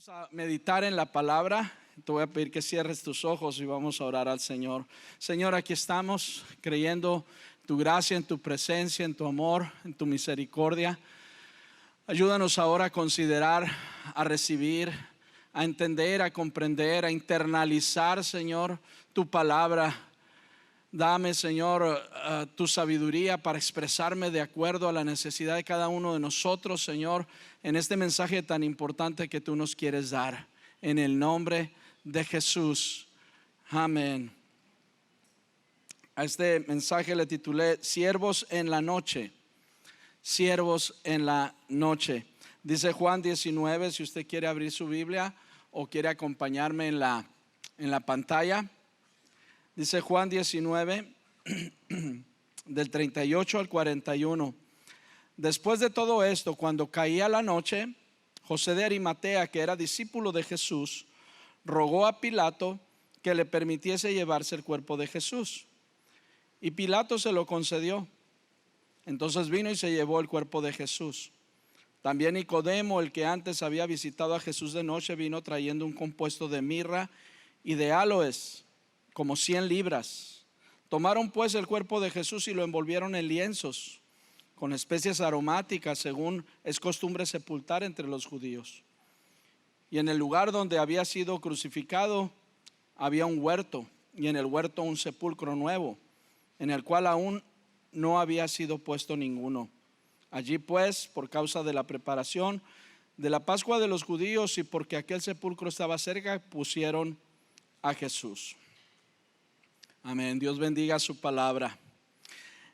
Vamos a meditar en la palabra. Te voy a pedir que cierres tus ojos y vamos a orar al Señor. Señor, aquí estamos creyendo tu gracia, en tu presencia, en tu amor, en tu misericordia. Ayúdanos ahora a considerar, a recibir, a entender, a comprender, a internalizar, Señor, tu palabra. Dame, Señor, tu sabiduría para expresarme de acuerdo a la necesidad de cada uno de nosotros, Señor, en este mensaje tan importante que tú nos quieres dar. En el nombre de Jesús. Amén. A este mensaje le titulé Siervos en la noche. Siervos en la noche. Dice Juan 19, si usted quiere abrir su Biblia o quiere acompañarme en la pantalla. Dice Juan 19, del 38 al 41. Después de todo esto, cuando caía la noche, José de Arimatea, que era discípulo de Jesús, rogó a Pilato que le permitiese llevarse el cuerpo de Jesús. Y Pilato se lo concedió. Entonces vino y se llevó el cuerpo de Jesús. También Nicodemo, el que antes había visitado a Jesús de noche, vino trayendo un compuesto de mirra y de áloes, como 100 libras. Tomaron pues el cuerpo de Jesús y lo envolvieron en lienzos con especias aromáticas, según es costumbre sepultar entre los judíos. Y en el lugar donde había sido crucificado había un huerto, y en el huerto un sepulcro nuevo, en el cual aún no había sido puesto ninguno. Allí pues, por causa de la preparación de la Pascua de los judíos y porque aquel sepulcro estaba cerca, pusieron a Jesús. Amén. Dios bendiga su palabra.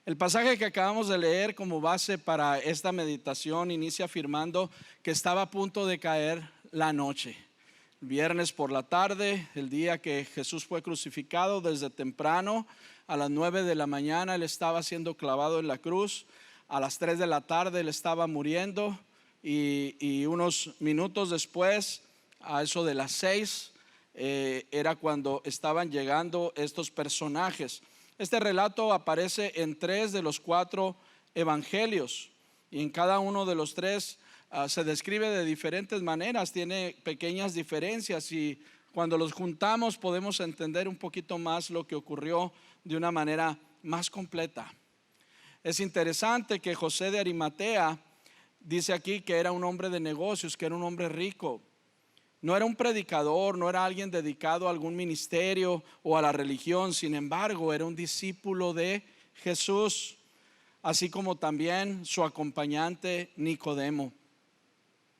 El pasaje que acabamos de leer como base para esta meditación inicia afirmando que estaba a punto de caer la noche. Viernes por la tarde, el día que Jesús fue crucificado, desde temprano, a las 9 de la mañana, él estaba siendo clavado en la cruz. A las 3 de la tarde él estaba muriendo y unos minutos después, a eso de las 6, era cuando estaban llegando estos personajes. Este relato aparece en 3 de los 4 evangelios y en cada uno de los 3 se describe de diferentes maneras, tiene pequeñas diferencias y cuando los juntamos podemos entender un poquito más lo que ocurrió de una manera más completa. Es interesante que José de Arimatea dice aquí que era un hombre de negocios, que era un hombre rico. No era un predicador, no era alguien dedicado a algún ministerio o a la religión. Sin embargo, era un discípulo de Jesús, así como también su acompañante Nicodemo.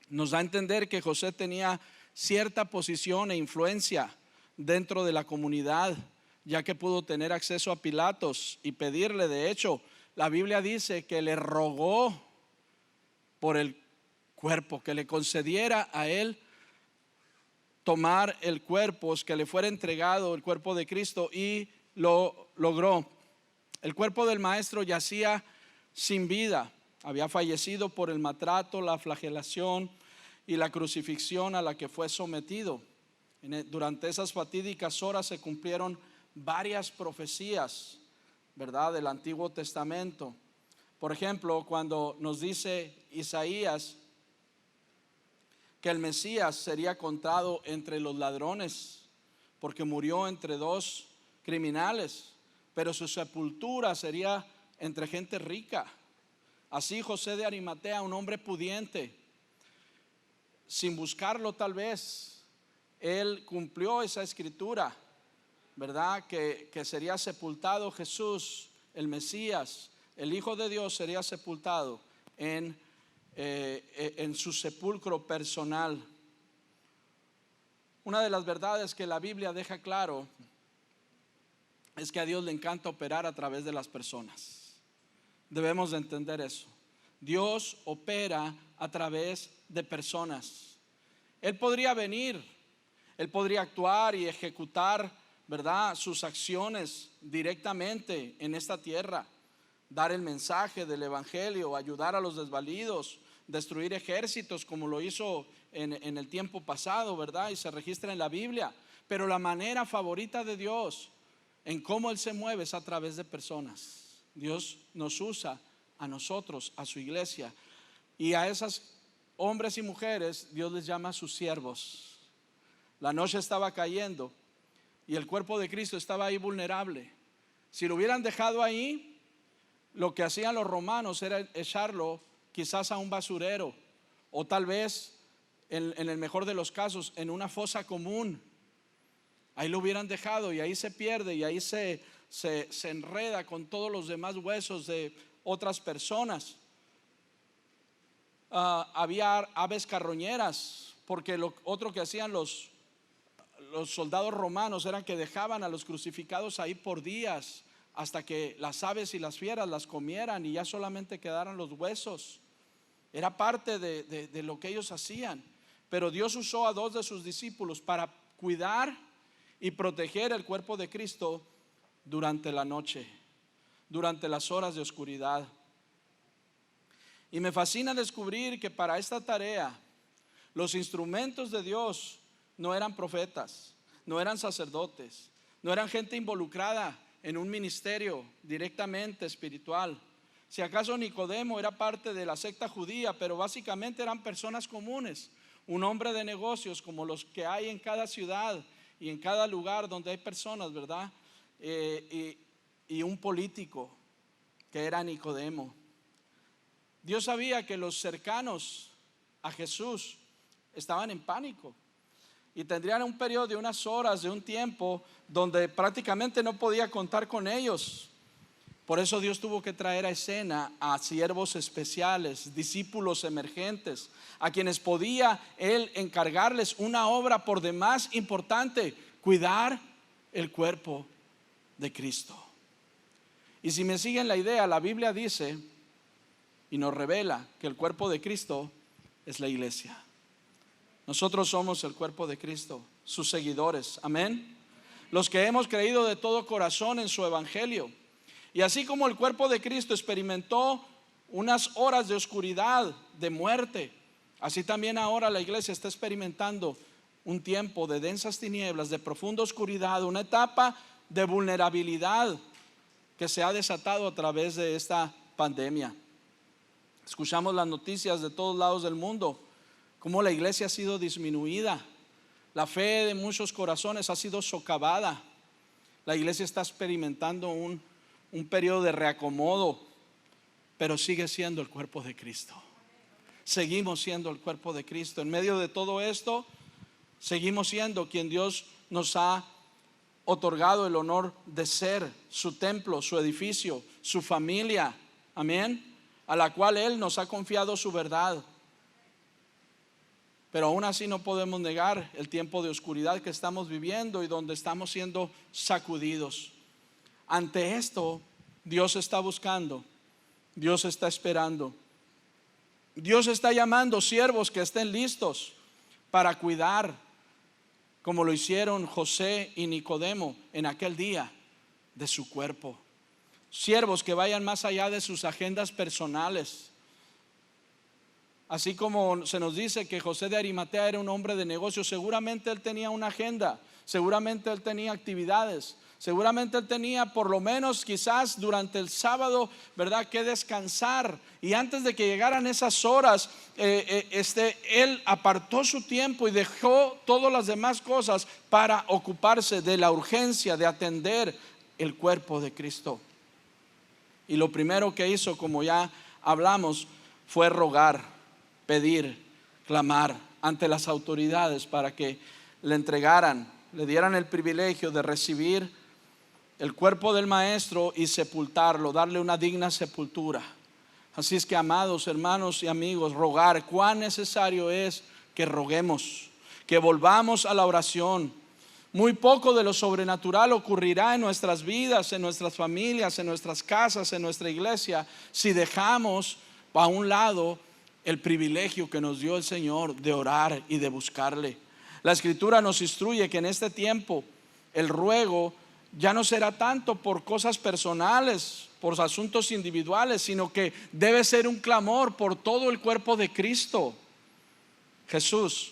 Nos da a entender que José tenía cierta posición e influencia dentro de la comunidad, ya que pudo tener acceso a Pilatos y pedirle. De hecho, la Biblia dice que le rogó por el cuerpo, que le concediera a él tomar el cuerpo, que le fuera entregado el cuerpo de Cristo, y lo logró. El cuerpo del maestro yacía sin vida, había fallecido por el maltrato, la flagelación y la crucifixión a la que fue sometido. Durante esas fatídicas horas se cumplieron varias profecías, ¿verdad?, del Antiguo Testamento. Por ejemplo, cuando nos dice Isaías que el Mesías sería contado entre los ladrones, porque murió entre 2 criminales, pero su sepultura sería entre gente rica. Así José de Arimatea, un hombre pudiente, sin buscarlo tal vez, él cumplió esa escritura, ¿verdad? Que sería sepultado Jesús, el Mesías, el Hijo de Dios, sería sepultado en su sepulcro personal. Una de las verdades que la Biblia deja claro es que a Dios le encanta operar a través de las personas. Debemos de entender eso. Dios opera a través de personas. Él podría venir, Él podría actuar y ejecutar, ¿verdad?, sus acciones directamente en esta tierra, dar el mensaje del evangelio, ayudar a los desvalidos, destruir ejércitos como lo hizo en el tiempo pasado, ¿verdad? Y se registra en la Biblia. Pero la manera favorita de Dios en cómo Él se mueve es a través de personas. Dios nos usa a nosotros, a su iglesia, y a esas hombres y mujeres, Dios les llama a sus siervos. La noche estaba cayendo y el cuerpo de Cristo estaba ahí vulnerable. Si lo hubieran dejado ahí, lo que hacían los romanos era echarlo quizás a un basurero, o tal vez, en el mejor de los casos, en una fosa común. Ahí lo hubieran dejado y ahí se pierde y ahí se enreda con todos los demás huesos de otras personas. Había aves carroñeras, porque lo otro que hacían los soldados romanos era que dejaban a los crucificados ahí por días, hasta que las aves y las fieras las comieran y ya solamente quedaran los huesos. Era parte de lo que ellos hacían. Pero Dios usó a 2 de sus discípulos para cuidar y proteger el cuerpo de Cristo durante la noche, durante las horas de oscuridad. Y me fascina descubrir que para esta tarea los instrumentos de Dios no eran profetas, no eran sacerdotes, no eran gente involucrada en un ministerio directamente espiritual. Si acaso Nicodemo era parte de la secta judía, pero básicamente eran personas comunes, un hombre de negocios como los que hay en cada ciudad y en cada lugar donde hay personas, ¿verdad? Y un político que era Nicodemo. Dios sabía que los cercanos a Jesús estaban en pánico y tendrían un periodo de unas horas, de un tiempo donde prácticamente no podía contar con ellos. Por eso Dios tuvo que traer a escena a siervos especiales, discípulos emergentes, a quienes podía Él encargarles una obra por demás importante: cuidar el cuerpo de Cristo. Y si me siguen la idea, la Biblia dice y nos revela que el cuerpo de Cristo es la iglesia. Nosotros somos el cuerpo de Cristo, sus seguidores, amén. Los que hemos creído de todo corazón en su evangelio. Y así como el cuerpo de Cristo experimentó unas horas de oscuridad, de muerte, así también ahora la iglesia está experimentando un tiempo de densas tinieblas, de profunda oscuridad, una etapa de vulnerabilidad que se ha desatado a través de esta pandemia. Escuchamos las noticias de todos lados del mundo, cómo la iglesia ha sido disminuida, la fe de muchos corazones ha sido socavada. La iglesia está experimentando un periodo de reacomodo, pero sigue siendo el cuerpo de Cristo. Seguimos siendo el cuerpo de Cristo. En medio de todo esto, seguimos siendo quien Dios nos ha otorgado el honor de ser: su templo, su edificio, su familia, amén, a la cual Él nos ha confiado su verdad. Pero aún así no podemos negar el tiempo de oscuridad que estamos viviendo y donde estamos siendo sacudidos. Ante esto, Dios está buscando, Dios está esperando, Dios está llamando siervos que estén listos para cuidar, como lo hicieron José y Nicodemo en aquel día, de su cuerpo. Siervos que vayan más allá de sus agendas personales. Así como se nos dice que José de Arimatea era un hombre de negocios, seguramente él tenía una agenda, seguramente él tenía actividades, seguramente él tenía por lo menos quizás durante el sábado, ¿verdad?, que descansar. Y antes de que llegaran esas horas, él apartó su tiempo y dejó todas las demás cosas para ocuparse de la urgencia de atender el cuerpo de Cristo. Y lo primero que hizo, como ya hablamos, fue rogar, pedir, clamar ante las autoridades para que le entregaran, le dieran el privilegio de recibir el cuerpo del maestro y sepultarlo, darle una digna sepultura. Así es que, amados hermanos y amigos, rogar, cuán necesario es que roguemos, que volvamos a la oración. Muy poco de lo sobrenatural ocurrirá en nuestras vidas, en nuestras familias, en nuestras casas, en nuestra iglesia, si dejamos a un lado el privilegio que nos dio el Señor de orar y de buscarle. La Escritura nos instruye que en este tiempo el ruego ya no será tanto por cosas personales, por asuntos individuales, sino que debe ser un clamor por todo el cuerpo de Cristo. Jesús,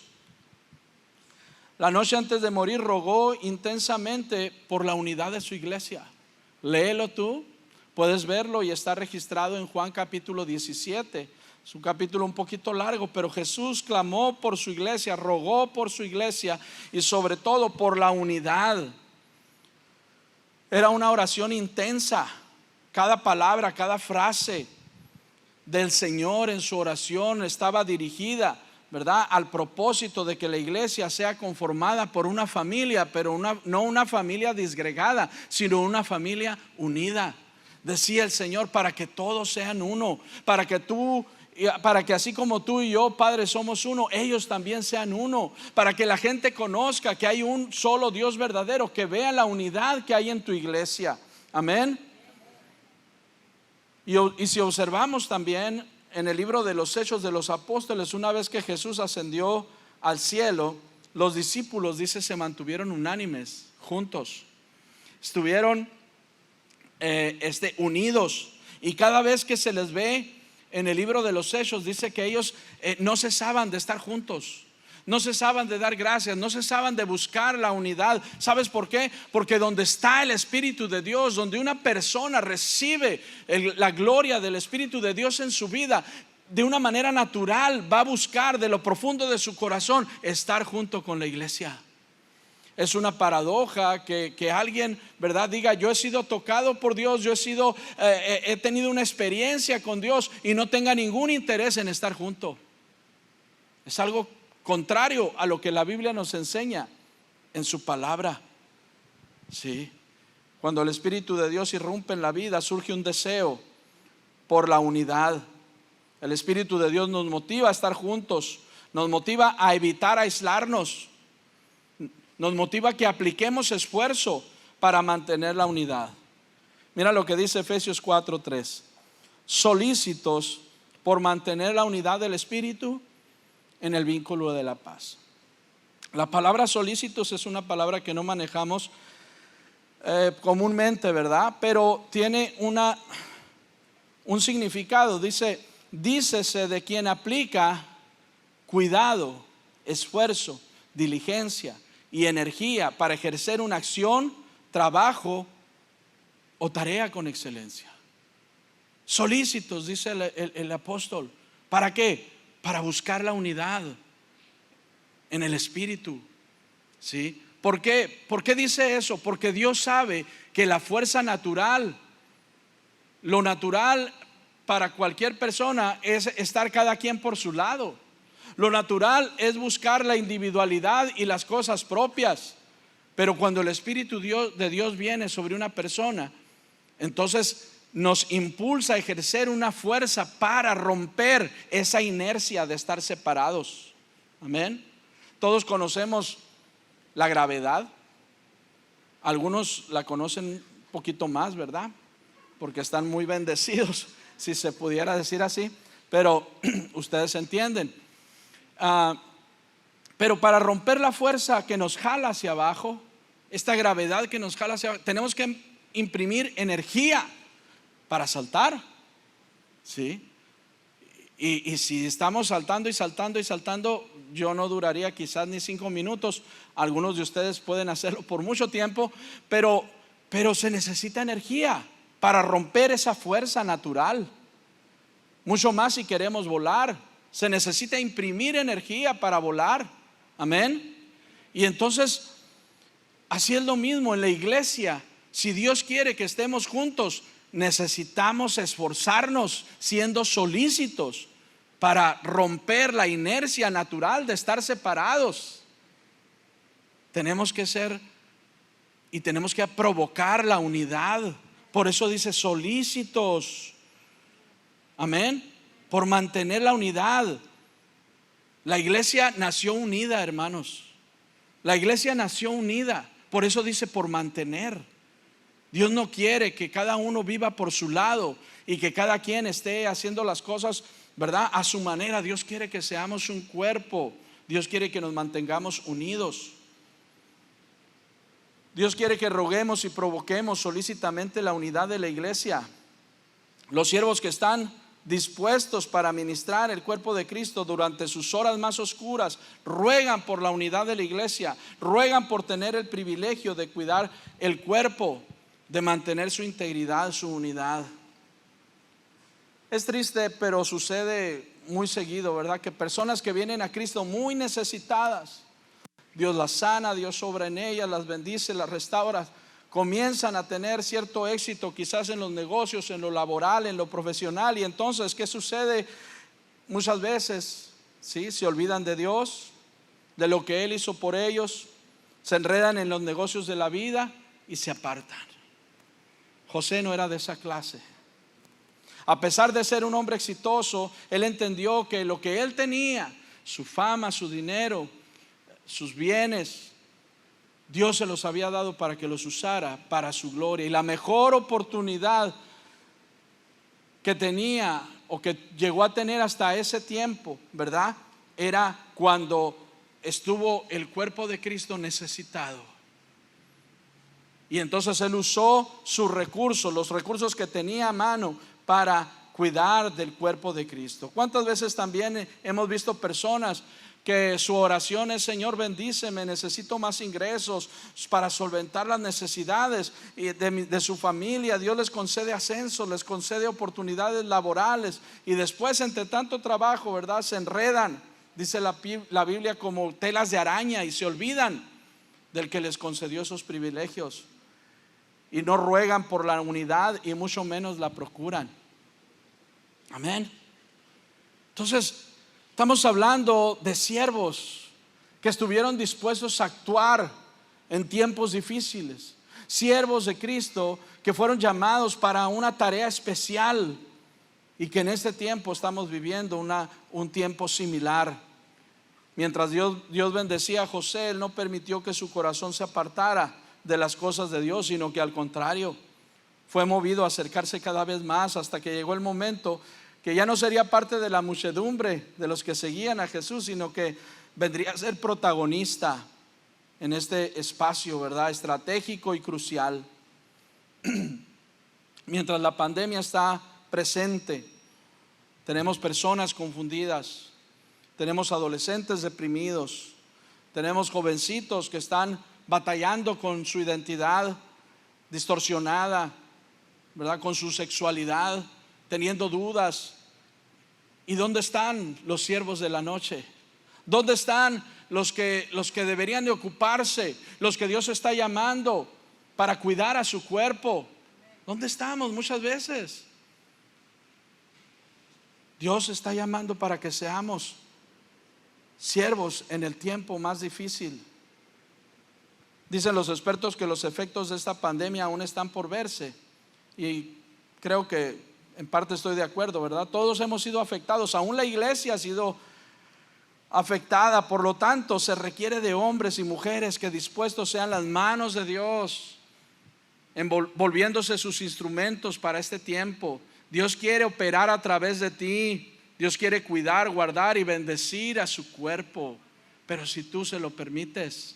la noche antes de morir, rogó intensamente por la unidad de su iglesia. Léelo tú, puedes verlo y está registrado en Juan capítulo 17, Es un capítulo un poquito largo, pero Jesús clamó por su iglesia, rogó por su iglesia y sobre todo por la unidad. Era una oración intensa. Cada palabra, cada frase del Señor en su oración estaba dirigida, ¿verdad?, al propósito de que la iglesia sea conformada por una familia, pero no una familia disgregada, sino una familia unida. Decía el Señor, para que todos sean uno, para que así como tú y yo, Padre, somos uno, ellos también sean uno, para que la gente conozca que hay un solo Dios verdadero, que vea la unidad que hay en tu iglesia. Amén. Y si observamos también en el libro de los Hechos de los Apóstoles, una vez que Jesús ascendió al cielo, los discípulos, dice, se mantuvieron unánimes, juntos, estuvieron unidos. Y cada vez que se les ve en el libro de los Hechos, dice que ellos no cesaban de estar juntos, no cesaban de dar gracias, no cesaban de buscar la unidad. ¿Sabes por qué? Porque donde está el Espíritu de Dios, donde una persona recibe la gloria del Espíritu de Dios en su vida, de una manera natural va a buscar de lo profundo de su corazón estar junto con la iglesia. Es una paradoja que alguien, ¿verdad?, diga, yo he sido tocado por Dios, he tenido una experiencia con Dios y no tenga ningún interés en estar junto. Es algo contrario a lo que la Biblia nos enseña en su palabra. Sí. Cuando el Espíritu de Dios irrumpe en la vida, surge un deseo por la unidad. El Espíritu de Dios nos motiva a estar juntos, nos motiva a evitar aislarnos, nos motiva a que apliquemos esfuerzo para mantener la unidad. Mira lo que dice Efesios 4:3: solícitos por mantener la unidad del Espíritu en el vínculo de la paz. La palabra solícitos es una palabra que no manejamos comúnmente, ¿verdad? Pero tiene un significado. Dícese de quien aplica cuidado, esfuerzo, diligencia y energía para ejercer una acción, trabajo o tarea con excelencia. Solícitos, dice el apóstol. ¿Para qué? Para buscar la unidad en el Espíritu. ¿Sí? ¿Por qué? ¿Por qué dice eso? Porque Dios sabe que la fuerza natural, lo natural para cualquier persona es estar cada quien por su lado. Lo natural es buscar la individualidad y las cosas propias. Pero cuando el Espíritu de Dios viene sobre una persona, entonces nos impulsa a ejercer una fuerza para romper esa inercia de estar separados. Amén. Todos conocemos la gravedad. Algunos la conocen un poquito más, ¿verdad?, porque están muy bendecidos, si se pudiera decir así. Pero ustedes entienden. Pero para romper la fuerza que nos jala hacia abajo, esta gravedad que nos jala hacia abajo, tenemos que imprimir energía para saltar. ¿Sí? Y si estamos saltando y saltando y saltando, yo no duraría quizás ni 5 minutos. Algunos de ustedes pueden hacerlo por mucho tiempo, pero se necesita energía para romper esa fuerza natural. Mucho más si queremos volar, se necesita imprimir energía para volar. Amén. Y entonces así es lo mismo en la iglesia. Si Dios quiere que estemos juntos, necesitamos esforzarnos siendo solícitos para romper la inercia natural de estar separados. Tenemos que provocar la unidad. Por eso dice solícitos. Amén. Por mantener la unidad. La iglesia nació unida, hermanos. La iglesia nació unida. Por eso dice por mantener. Dios no quiere que cada uno viva por su lado y que cada quien esté haciendo las cosas, ¿verdad?, a su manera. Dios quiere que seamos un cuerpo. Dios quiere que nos mantengamos unidos. Dios quiere que roguemos y provoquemos solícitamente la unidad de la iglesia. Los siervos que están dispuestos para ministrar el cuerpo de Cristo durante sus horas más oscuras ruegan por la unidad de la iglesia, ruegan por tener el privilegio de cuidar el cuerpo, de mantener su integridad, su unidad. Es triste, pero sucede muy seguido, ¿verdad? Que personas que vienen a Cristo muy necesitadas, Dios las sana, Dios obra en ellas, las bendice, las restaura, comienzan a tener cierto éxito quizás en los negocios, en lo laboral, en lo profesional. Y entonces, ¿qué sucede? Muchas veces, ¿sí?, se olvidan de Dios, de lo que Él hizo por ellos, se enredan en los negocios de la vida y se apartan. José no era de esa clase. A pesar de ser un hombre exitoso, él entendió que lo que él tenía, su fama, su dinero, sus bienes, Dios se los había dado para que los usara para su gloria. Y la mejor oportunidad que tenía o que llegó a tener hasta ese tiempo, ¿verdad?, era cuando estuvo el cuerpo de Cristo necesitado. Y entonces él usó sus recursos, los recursos que tenía a mano, para cuidar del cuerpo de Cristo. ¿Cuántas veces también hemos visto personas que su oración es: Señor, bendíceme, necesito más ingresos para solventar las necesidades de su familia? Dios les concede ascenso, les concede oportunidades laborales, y después, entre tanto trabajo, ¿verdad?, se enredan, dice la Biblia, como telas de araña, y se olvidan del que les concedió esos privilegios, y no ruegan por la unidad y mucho menos la procuran. Amén. Entonces, estamos hablando de siervos que estuvieron dispuestos a actuar en tiempos difíciles, siervos de Cristo que fueron llamados para una tarea especial, y que en este tiempo estamos viviendo un tiempo similar. Mientras Dios bendecía a José, Él no permitió que su corazón se apartara de las cosas de Dios, sino que al contrario, fue movido a acercarse cada vez más, hasta que llegó el momento que ya no sería parte de la muchedumbre de los que seguían a Jesús, sino que vendría a ser protagonista en este espacio, ¿verdad?, estratégico y crucial. Mientras la pandemia está presente, tenemos personas confundidas, tenemos adolescentes deprimidos, tenemos jovencitos que están batallando con su identidad distorsionada, ¿verdad?, con su sexualidad, teniendo dudas. ¿Y dónde están los siervos de la noche? ¿Dónde están los que deberían de ocuparse, los que Dios está llamando para cuidar a su cuerpo? ¿Dónde estamos muchas veces? Dios está llamando para que seamos siervos en el tiempo más difícil. Dicen los expertos que los efectos de esta pandemia aún están por verse, y creo que en parte estoy de acuerdo, ¿verdad? Todos hemos sido afectados, aún la iglesia ha sido afectada. Por lo tanto, se requiere de hombres y mujeres que dispuestos sean las manos de Dios, volviéndose sus instrumentos para este tiempo. Dios quiere operar a través de ti. Dios quiere cuidar, guardar y bendecir a su cuerpo, pero si tú se lo permites.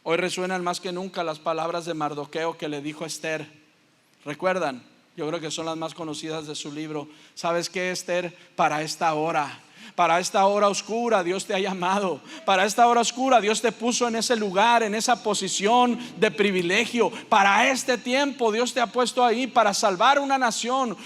Hoy resuenan más que nunca las palabras de Mardoqueo que le dijo a Esther. ¿Recuerdan? Yo creo que son las más conocidas de su libro. ¿Sabes qué, Esther? Para esta hora oscura Dios te ha llamado. Para esta hora oscura Dios te puso en ese lugar, en esa posición de privilegio. Para este tiempo Dios te ha puesto ahí para salvar una nación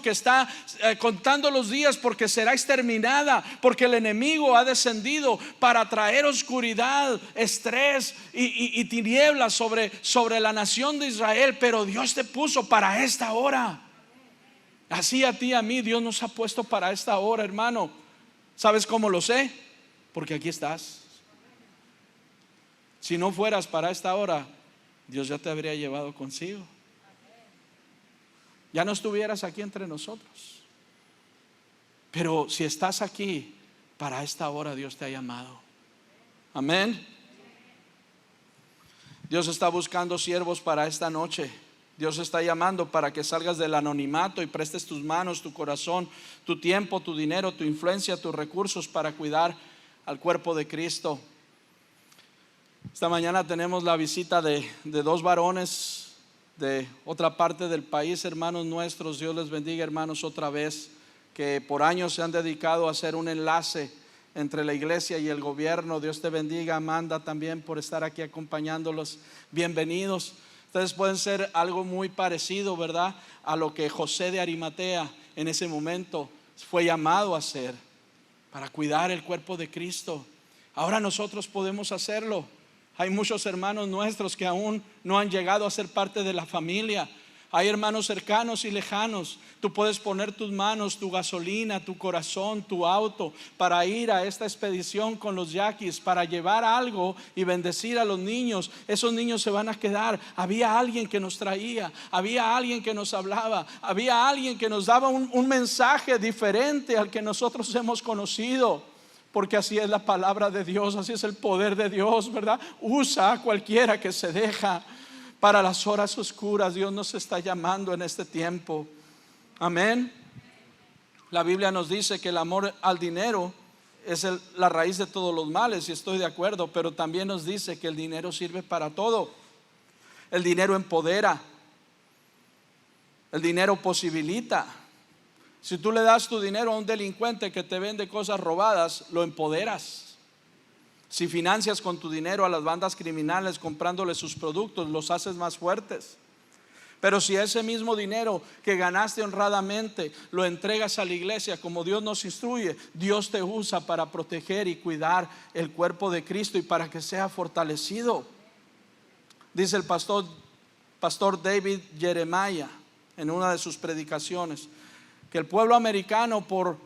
que está contando los días, porque será exterminada, porque el enemigo ha descendido para traer oscuridad, estrés y tinieblas sobre la nación de Israel. Pero Dios te puso para esta hora. Así a ti y a mí Dios nos ha puesto para esta hora, hermano. ¿Sabes cómo lo sé? Porque aquí estás. Si no fueras para esta hora, Dios ya te habría llevado consigo. Ya no estuvieras aquí entre nosotros. Pero si estás aquí, para esta hora Dios te ha llamado. Amén. Dios está buscando siervos para esta noche. Dios está llamando para que salgas del anonimato y prestes tus manos, tu corazón, tu tiempo, tu dinero, tu influencia, tus recursos para cuidar al cuerpo de Cristo. Esta mañana tenemos la visita de dos varones de otra parte del país, hermanos nuestros. Dios les bendiga, hermanos, otra vez, que por años se han dedicado a hacer un enlace entre la iglesia y el gobierno. Dios te bendiga, Amanda, también por estar aquí acompañándolos. Bienvenidos. Ustedes pueden ser algo muy parecido, ¿verdad?, a lo que José de Arimatea en ese momento fue llamado a hacer, para cuidar el cuerpo de Cristo. Ahora nosotros podemos hacerlo. Hay muchos hermanos nuestros que aún no han llegado a ser parte de la familia. Hay hermanos cercanos y lejanos. Tú puedes poner tus manos, tu gasolina, tu corazón, tu auto para ir a esta expedición con los yaquis, para llevar algo y bendecir a los niños. Esos niños se van a quedar. Había alguien que nos traía, había alguien que nos hablaba, había alguien que nos daba un mensaje diferente al que nosotros hemos conocido. Porque así es la palabra de Dios, así es el poder de Dios, ¿verdad? Usa a cualquiera que se deja. Para las horas oscuras Dios nos está llamando en este tiempo. Amén. La Biblia nos dice que el amor al dinero es la raíz de todos los males, y estoy de acuerdo, pero también nos dice que el dinero sirve para todo. El dinero empodera, el dinero posibilita. Si tú le das tu dinero a un delincuente que te vende cosas robadas, lo empoderas. Si financias con tu dinero a las bandas criminales comprándoles sus productos, los haces más fuertes. Pero si ese mismo dinero que ganaste honradamente lo entregas a la iglesia como Dios nos instruye, Dios te usa para proteger y cuidar el cuerpo de Cristo y para que sea fortalecido. Dice el pastor David Jeremiah en una de sus predicaciones que el pueblo americano, por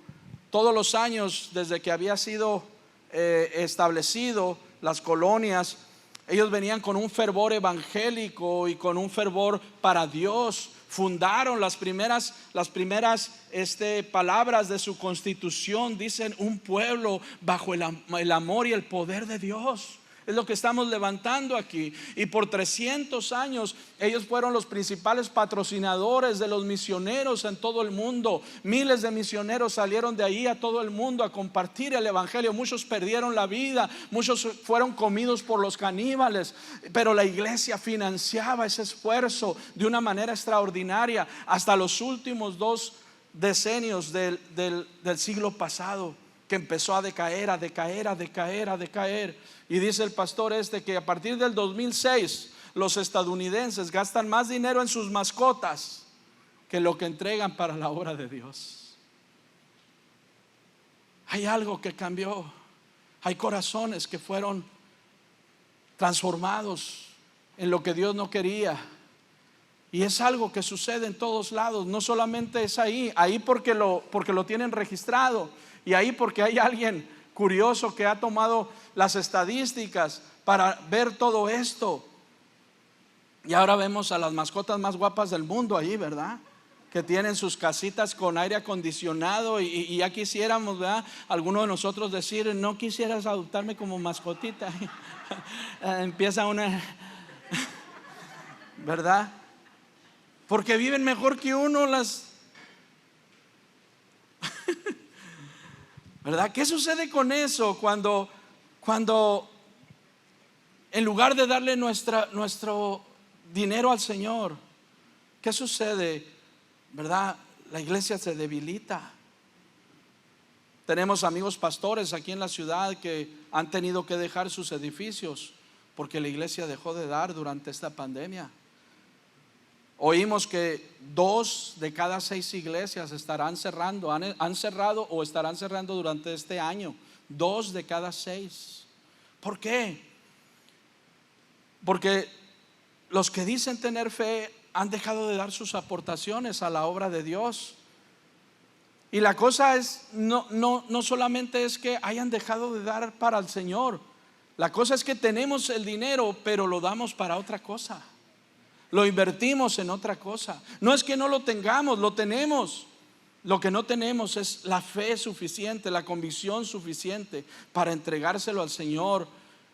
todos los años desde que había sido establecido las colonias, ellos venían con un fervor evangélico y con un fervor para Dios. Fundaron las primeras palabras de su constitución, dicen: un pueblo bajo el amor y el poder de Dios. Es lo que estamos levantando aquí. Y por 300 años ellos fueron los principales patrocinadores de los misioneros en todo el mundo. Miles de misioneros salieron de ahí a todo el mundo a compartir el evangelio. Muchos perdieron la vida, muchos fueron comidos por los caníbales, pero la iglesia financiaba ese esfuerzo de una manera extraordinaria hasta los últimos 2 decenios del siglo pasado, que empezó a decaer. Y dice el pastor que a partir del 2006 los estadounidenses gastan más dinero en sus mascotas que lo que entregan para la obra de Dios. Hay algo que cambió. Hay corazones que fueron transformados en lo que Dios no quería. Y es algo que sucede en todos lados. No solamente es ahí porque lo tienen registrado, y ahí porque hay alguien curioso que ha tomado las estadísticas para ver todo esto. Y ahora vemos a las mascotas más guapas del mundo ahí, ¿verdad? Que tienen sus casitas con aire acondicionado, y ya quisiéramos, ¿verdad? Algunos de nosotros decir: no quisieras adoptarme como mascotita. Empieza una, ¿verdad? Porque viven mejor que uno ¿verdad? ¿Qué sucede con eso cuando en lugar de darle nuestro dinero al Señor, qué sucede? ¿Verdad? La iglesia se debilita. Tenemos amigos pastores aquí en la ciudad que han tenido que dejar sus edificios porque la iglesia dejó de dar durante esta pandemia. Oímos que 2 de cada 6 iglesias estarán cerrando, han cerrado o estarán cerrando durante este año. 2 de cada 6. ¿Por qué? Porque los que dicen tener fe han dejado de dar sus aportaciones a la obra de Dios. Y la cosa es, no solamente es que hayan dejado de dar para el Señor. La cosa es que tenemos el dinero, pero lo damos para otra cosa. Lo invertimos en otra cosa. No es que no lo tengamos, lo tenemos. Lo que no tenemos es la fe suficiente, la convicción suficiente para entregárselo al Señor,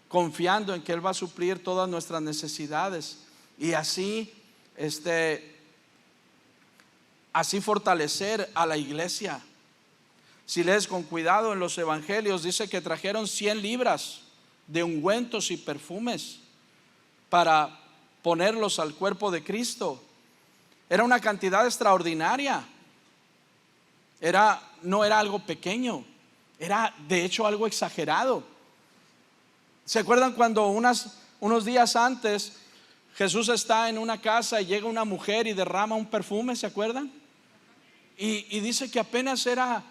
confiando en que Él va a suplir todas nuestras necesidades. Y así fortalecer a la iglesia. Si lees con cuidado en los evangelios, dice que trajeron 100 libras de ungüentos y perfumes para ponerlos al cuerpo de Cristo. Era una cantidad extraordinaria. No era algo pequeño, era de hecho algo exagerado. ¿Se acuerdan cuando unos días antes Jesús está en una casa y llega una mujer y derrama un perfume? ¿Se acuerdan? y dice que apenas era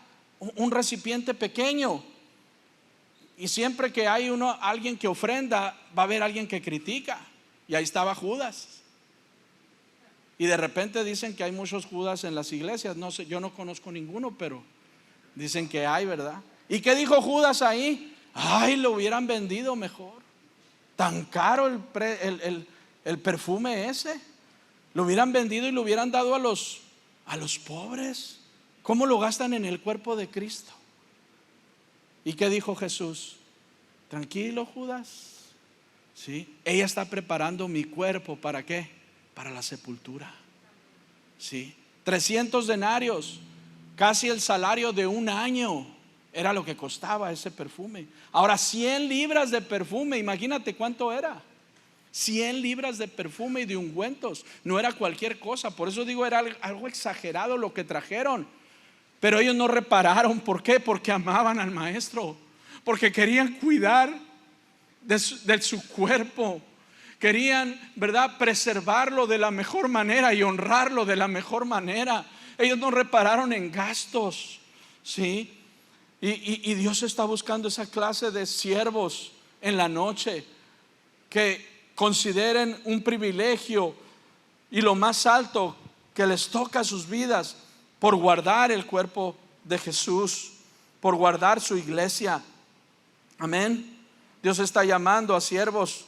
un recipiente pequeño. Y siempre que hay alguien que ofrenda, va a haber alguien que critica. Y ahí estaba Judas. Y de repente dicen que hay muchos Judas en las iglesias. No sé, yo no conozco ninguno, pero dicen que hay, ¿verdad? ¿Y qué dijo Judas ahí? Ay, lo hubieran vendido mejor. Tan caro el perfume ese. Lo hubieran vendido y lo hubieran dado a los pobres. ¿Cómo lo gastan en el cuerpo de Cristo? ¿Y qué dijo Jesús? Tranquilo, Judas. ¿Sí? Ella está preparando mi cuerpo. ¿Para qué? Para la sepultura. ¿Sí? 300 denarios, casi el salario de un año, era lo que costaba ese perfume. Ahora 100 libras de perfume, imagínate cuánto era. 100 libras de perfume y de ungüentos. No era cualquier cosa. Por eso digo, era algo exagerado lo que trajeron. Pero ellos no repararon. ¿Por qué? Porque amaban al maestro, porque querían cuidar de su cuerpo. Querían, ¿verdad?, preservarlo de la mejor manera y honrarlo de la mejor manera. Ellos no repararon en gastos. ¿Sí? Y Dios está buscando esa clase de siervos en la noche que consideren un privilegio y lo más alto que les toca a sus vidas por guardar el cuerpo de Jesús, por guardar su iglesia. Amén. Dios está llamando a siervos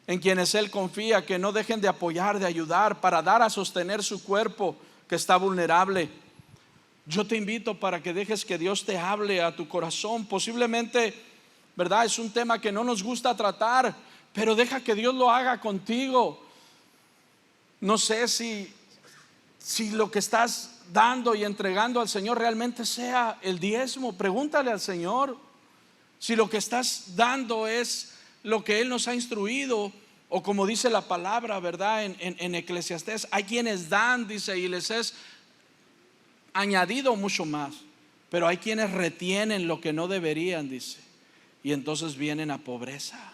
en quienes Él confía, que no dejen de apoyar, de ayudar, para dar a sostener su cuerpo que está vulnerable. Yo te invito para que dejes que Dios te hable a tu corazón. Posiblemente, ¿verdad?, es un tema que no nos gusta tratar, pero deja que Dios lo haga contigo. No sé si lo que estás dando y entregando al Señor realmente sea el diezmo. Pregúntale al Señor si lo que estás dando es lo que Él nos ha instruido, o como dice la palabra, ¿verdad?, en Eclesiastés, hay quienes dan, dice, y les es añadido mucho más, pero hay quienes retienen lo que no deberían, dice, y entonces vienen a pobreza.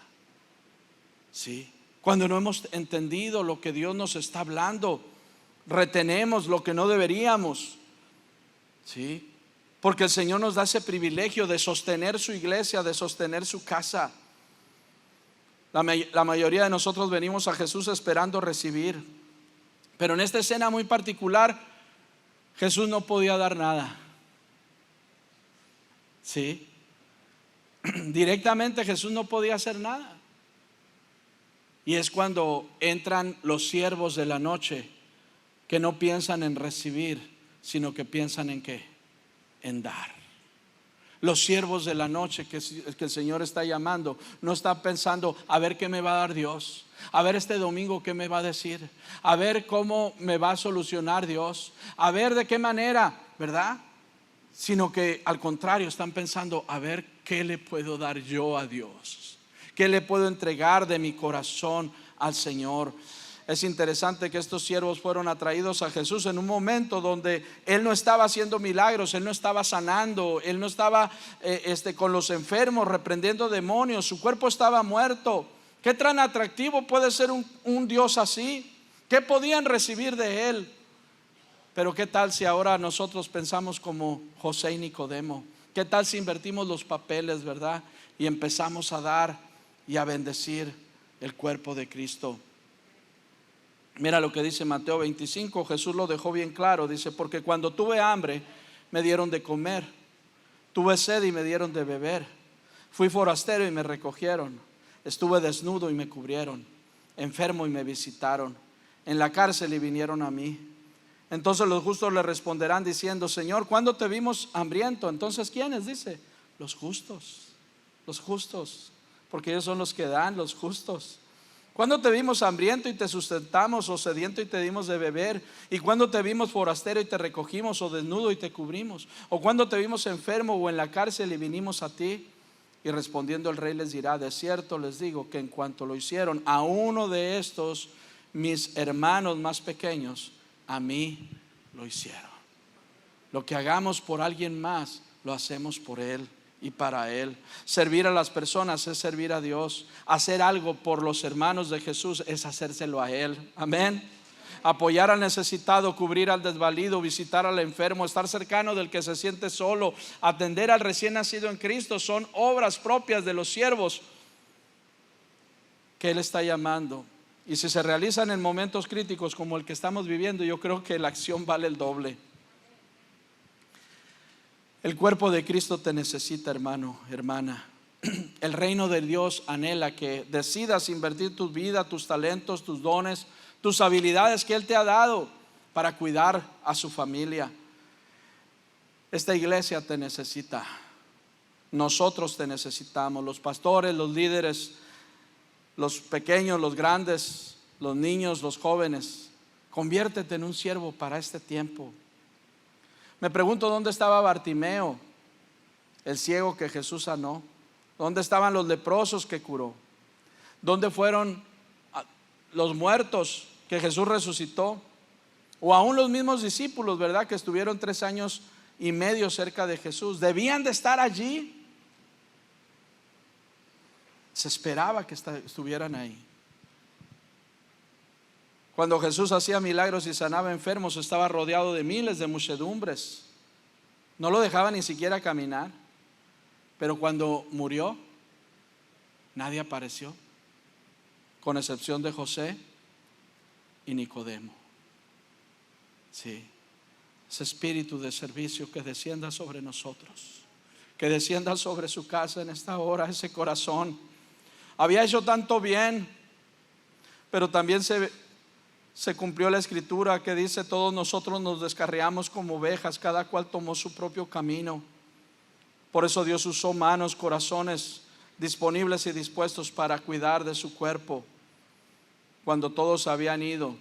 ¿Sí? Cuando no hemos entendido lo que Dios nos está hablando, retenemos lo que no deberíamos. ¿Sí? Porque el Señor nos da ese privilegio de sostener su iglesia, de sostener su casa. La mayoría de nosotros venimos a Jesús esperando recibir, pero en esta escena muy particular Jesús no podía dar nada. ¿Sí? Directamente Jesús no podía hacer nada. Y es cuando entran los siervos de la noche, que no piensan en recibir, sino que piensan en ¿qué? En dar. Los siervos de la noche que el Señor está llamando, no están pensando a ver qué me va a dar Dios, a ver este domingo qué me va a decir, a ver cómo me va a solucionar Dios, a ver de qué manera, ¿verdad? Sino que al contrario están pensando a ver qué le puedo dar yo a Dios, qué le puedo entregar de mi corazón al Señor. Es interesante que estos siervos fueron atraídos a Jesús en un momento donde Él no estaba haciendo milagros, Él no estaba sanando, Él no estaba con los enfermos, reprendiendo demonios, su cuerpo estaba muerto. ¿Qué tan atractivo puede ser un Dios así? ¿Qué podían recibir de Él? Pero ¿qué tal si ahora nosotros pensamos como José y Nicodemo? ¿Qué tal si invertimos los papeles, verdad? Y empezamos a dar y a bendecir el cuerpo de Cristo. Mira lo que dice Mateo 25, Jesús lo dejó bien claro, dice, porque cuando tuve hambre me dieron de comer, tuve sed y me dieron de beber, fui forastero y me recogieron, estuve desnudo y me cubrieron, enfermo y me visitaron, en la cárcel y vinieron a mí. Entonces los justos le responderán diciendo, Señor, ¿cuándo te vimos hambriento? Entonces, ¿quiénes? Dice, los justos, porque ellos son los que dan, los justos. ¿Cuándo te vimos hambriento y te sustentamos, o sediento y te dimos de beber? ¿Y cuándo te vimos forastero y te recogimos, o desnudo y te cubrimos? ¿O cuándo te vimos enfermo o en la cárcel y vinimos a ti? Y respondiendo el rey les dirá, de cierto les digo que en cuanto lo hicieron a uno de estos mis hermanos más pequeños, a mí lo hicieron. Lo que hagamos por alguien más, lo hacemos por Él y para Él. Servir a las personas es servir a Dios. Hacer algo por los hermanos de Jesús es hacérselo a Él. Amén. Apoyar al necesitado, cubrir al desvalido, visitar al enfermo, estar cercano del que se siente solo, atender al recién nacido en Cristo, son obras propias de los siervos que Él está llamando. Y si se realizan en momentos críticos como el que estamos viviendo, yo creo que la acción vale el doble. El cuerpo de Cristo te necesita, hermano, hermana. El reino de Dios anhela que decidas invertir tu vida, tus talentos, tus dones, tus habilidades que Él te ha dado para cuidar a su familia. Esta iglesia te necesita. Nosotros te necesitamos, los pastores, los líderes, los pequeños, los grandes, los niños, los jóvenes. Conviértete en un siervo para este tiempo. Me pregunto dónde estaba Bartimeo, el ciego que Jesús sanó. ¿Dónde estaban los leprosos que curó? ¿Dónde fueron los muertos que Jesús resucitó? O aún los mismos discípulos, ¿verdad? Que estuvieron 3 años y medio cerca de Jesús. Debían de estar allí. Se esperaba que estuvieran ahí. Cuando Jesús hacía milagros y sanaba enfermos, estaba rodeado de miles de muchedumbres. No lo dejaba ni siquiera caminar. Pero cuando murió, nadie apareció, con excepción de José y Nicodemo. Sí, ese espíritu de servicio que descienda sobre nosotros, que descienda sobre su casa en esta hora, ese corazón. Había hecho tanto bien, pero también se cumplió la escritura que dice: todos nosotros nos descarriamos como ovejas, cada cual tomó su propio camino. Por eso Dios usó manos, corazones disponibles y dispuestos para cuidar de su cuerpo cuando todos habían ido.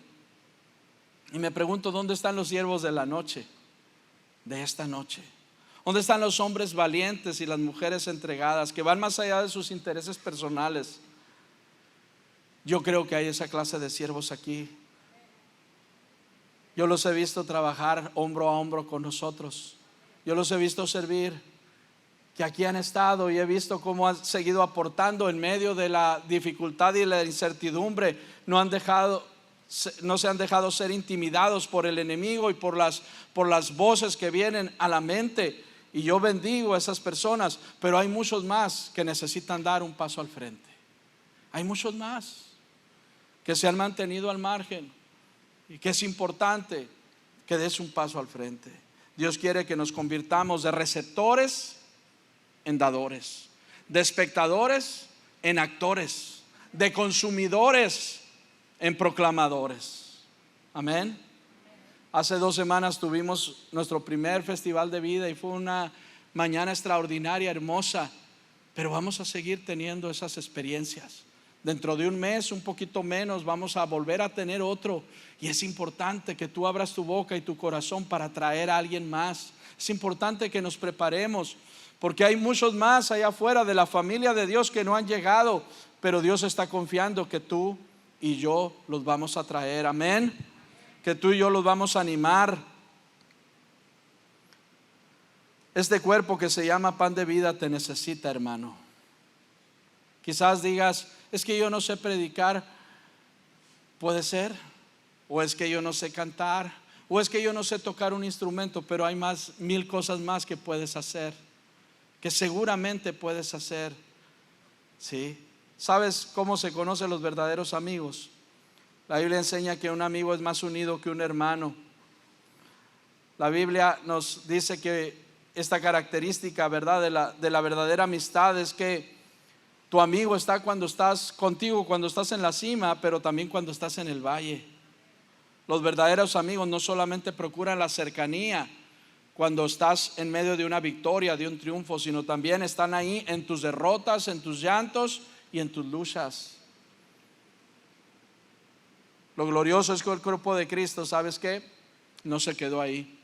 Y me pregunto, ¿dónde están los siervos de la noche? De esta noche. ¿Dónde están los hombres valientes y las mujeres entregadas que van más allá de sus intereses personales? Yo creo que hay esa clase de siervos aquí. Yo los he visto trabajar hombro a hombro con nosotros. Yo los he visto servir, que aquí han estado, y he visto cómo han seguido aportando en medio de la dificultad y la incertidumbre. No se han dejado ser intimidados por el enemigo y por las voces que vienen a la mente. Y yo bendigo a esas personas, pero hay muchos más que necesitan dar un paso al frente. Hay muchos más que se han mantenido al margen y que es importante que des un paso al frente. Dios quiere que nos convirtamos de receptores en dadores, de espectadores en actores, de consumidores en proclamadores. Amén. Hace 2 semanas tuvimos nuestro primer festival de vida y fue una mañana extraordinaria, hermosa. Pero vamos a seguir teniendo esas experiencias. Dentro de un mes, un poquito menos, vamos a volver a tener otro. Y es importante que tú abras tu boca y tu corazón para traer a alguien más. Es importante que nos preparemos, porque hay muchos más allá afuera de la familia de Dios que no han llegado, pero Dios está confiando que tú y yo los vamos a traer. Amén. Que tú y yo los vamos a animar. Este cuerpo que se llama pan de vida te necesita, hermano. Quizás digas: es que yo no sé predicar. Puede ser. O es que yo no sé cantar. O es que yo no sé tocar un instrumento. Pero hay 1000 cosas más que puedes hacer, que seguramente puedes hacer. ¿Sí? ¿Sabes cómo se conocen los verdaderos amigos? La Biblia enseña que un amigo es más unido que un hermano. La Biblia nos dice que esta característica, ¿verdad?, de la verdadera amistad es que tu amigo está cuando estás contigo, cuando estás en la cima, pero también cuando estás en el valle. Los verdaderos amigos no solamente procuran la cercanía cuando estás en medio de una victoria, de un triunfo, sino también están ahí en tus derrotas, en tus llantos y en tus luchas. Lo glorioso es que el cuerpo de Cristo, ¿sabes qué? No se quedó ahí.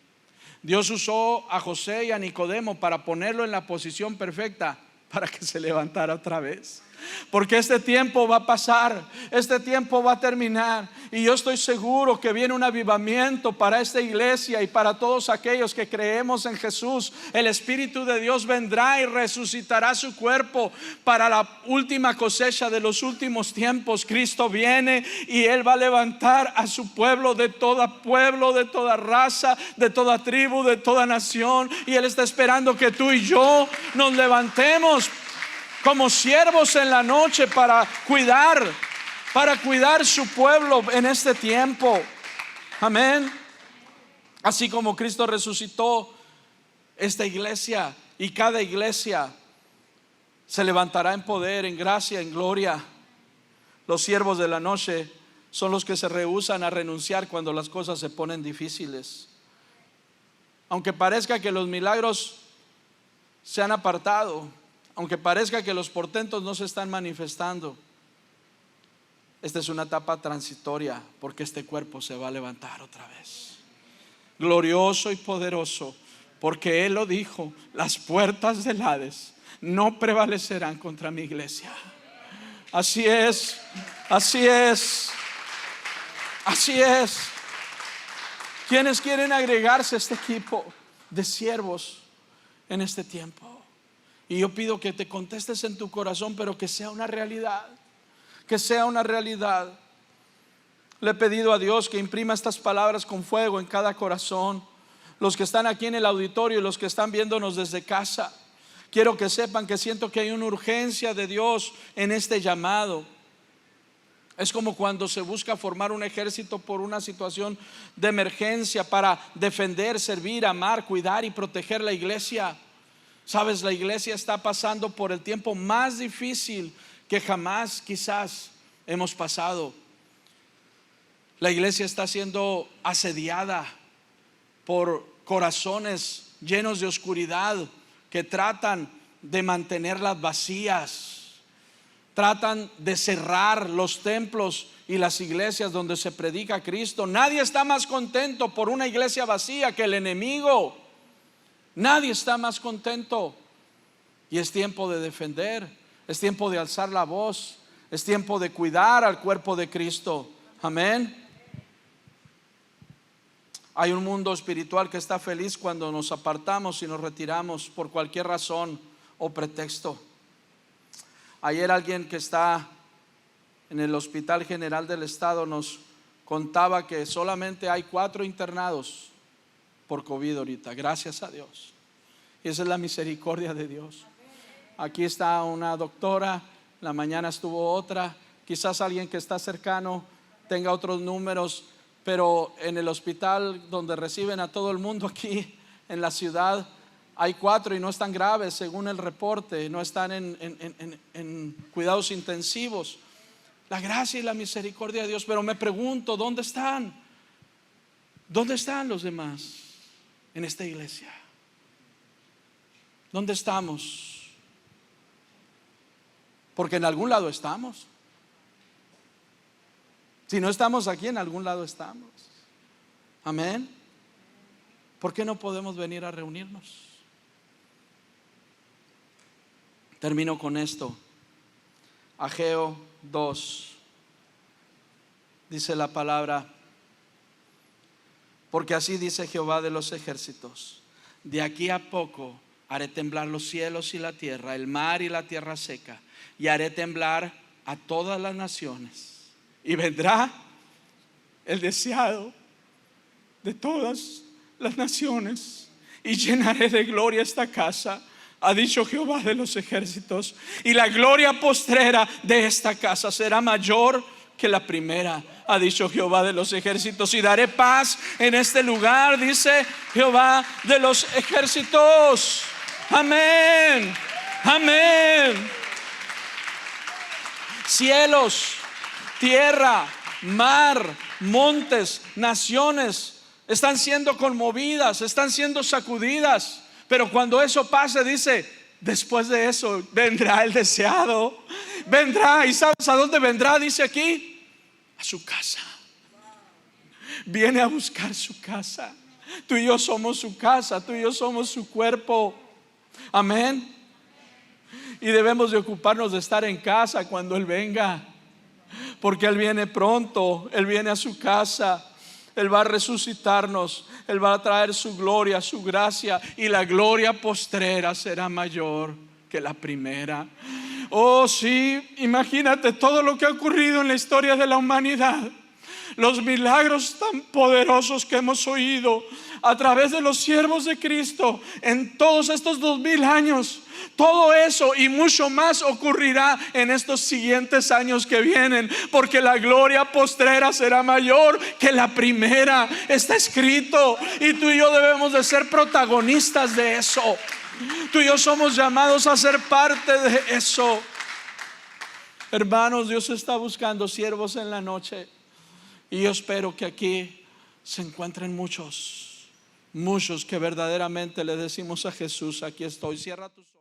Dios usó a José y a Nicodemo para ponerlo en la posición perfecta para que se levantara otra vez. Porque este tiempo va a pasar, este tiempo va a terminar, y yo estoy seguro que viene un avivamiento para esta iglesia y para todos aquellos que creemos en Jesús. El Espíritu de Dios vendrá y resucitará su cuerpo para la última cosecha de los últimos tiempos. Cristo viene y Él va a levantar a su pueblo, de toda raza, de toda tribu, de toda nación, y Él está esperando que tú y yo nos levantemos como siervos en la noche para cuidar su pueblo en este tiempo. Amén. Así como Cristo resucitó, esta iglesia y cada iglesia se levantará en poder, en gracia, en gloria. Los siervos de la noche son los que se rehúsan a renunciar cuando las cosas se ponen difíciles. Aunque parezca que los milagros se han apartado, aunque parezca que los portentos no se están manifestando, esta es una etapa transitoria, porque este cuerpo se va a levantar otra vez, glorioso y poderoso, porque Él lo dijo: las puertas del Hades no prevalecerán contra mi iglesia. Así es, así es, así es. ¿Quiénes quieren agregarse a este equipo de siervos en este tiempo? Y yo pido que te contestes en tu corazón, pero que sea una realidad, que sea una realidad. Le he pedido a Dios que imprima estas palabras con fuego en cada corazón. Los que están aquí en el auditorio y los que están viéndonos desde casa, quiero que sepan que siento que hay una urgencia de Dios en este llamado. Es como cuando se busca formar un ejército por una situación de emergencia para defender, servir, amar, cuidar y proteger la iglesia. Sabes, la iglesia está pasando por el tiempo más difícil que jamás quizás hemos pasado. La iglesia está siendo asediada por corazones llenos de oscuridad que tratan de mantenerlas vacías, tratan de cerrar los templos y las iglesias donde se predica a Cristo. Nadie está más contento por una iglesia vacía que el enemigo. Nadie está más contento. Y es tiempo de defender, es tiempo de alzar la voz, es tiempo de cuidar al cuerpo de Cristo. Amén. Hay un mundo espiritual que está feliz cuando nos apartamos y nos retiramos por cualquier razón o pretexto. Ayer alguien que está en el Hospital General del Estado nos contaba que solamente hay 4 internados por COVID ahorita, gracias a Dios. Y esa es la misericordia de Dios. Aquí está una doctora, la mañana estuvo otra, quizás alguien que está cercano tenga otros números, pero en el hospital donde reciben a todo el mundo aquí en la ciudad hay 4 y no están graves según el reporte, no están en cuidados intensivos. La gracia y la misericordia de Dios. Pero me pregunto, ¿dónde están? ¿Dónde están los demás en esta iglesia? ¿Dónde estamos? Porque en algún lado estamos. Si no estamos aquí, en algún lado estamos. Amén. ¿Por qué no podemos venir a reunirnos? Termino con esto. Ageo 2. Dice la palabra: porque así dice Jehová de los ejércitos: de aquí a poco haré temblar los cielos y la tierra, el mar y la tierra seca, y haré temblar a todas las naciones, y vendrá el deseado de todas las naciones, y llenaré de gloria esta casa, ha dicho Jehová de los ejércitos, y la gloria postrera de esta casa será mayor que la primera, ha dicho Jehová de los ejércitos, y daré paz en este lugar, dice Jehová de los ejércitos. Amén, amén. Cielos, tierra, mar, montes, naciones están siendo conmovidas, están siendo sacudidas. Pero cuando eso pase, dice, después de eso vendrá el deseado. Vendrá, ¿y sabes a dónde vendrá? Dice aquí, a su casa. Viene a buscar su casa. Tú y yo somos su casa, tú y yo somos su cuerpo. Amén. Y debemos de ocuparnos de estar en casa cuando Él venga, porque Él viene pronto, Él viene a su casa. Él va a resucitarnos, Él va a traer su gloria, su gracia, y la gloria postrera será mayor que la primera. Oh sí, imagínate todo lo que ha ocurrido en la historia de la humanidad, los milagros tan poderosos que hemos oído a través de los siervos de Cristo en todos estos 2000 años. Todo eso y mucho más ocurrirá en estos siguientes años que vienen, porque la gloria postrera será mayor que la primera. Está escrito, y tú y yo debemos de ser protagonistas de eso. Tú y yo somos llamados a ser parte de eso. Hermanos, Dios está buscando siervos en la noche, y yo espero que aquí se encuentren muchos que verdaderamente le decimos a Jesús: aquí estoy. Cierra tus ojos.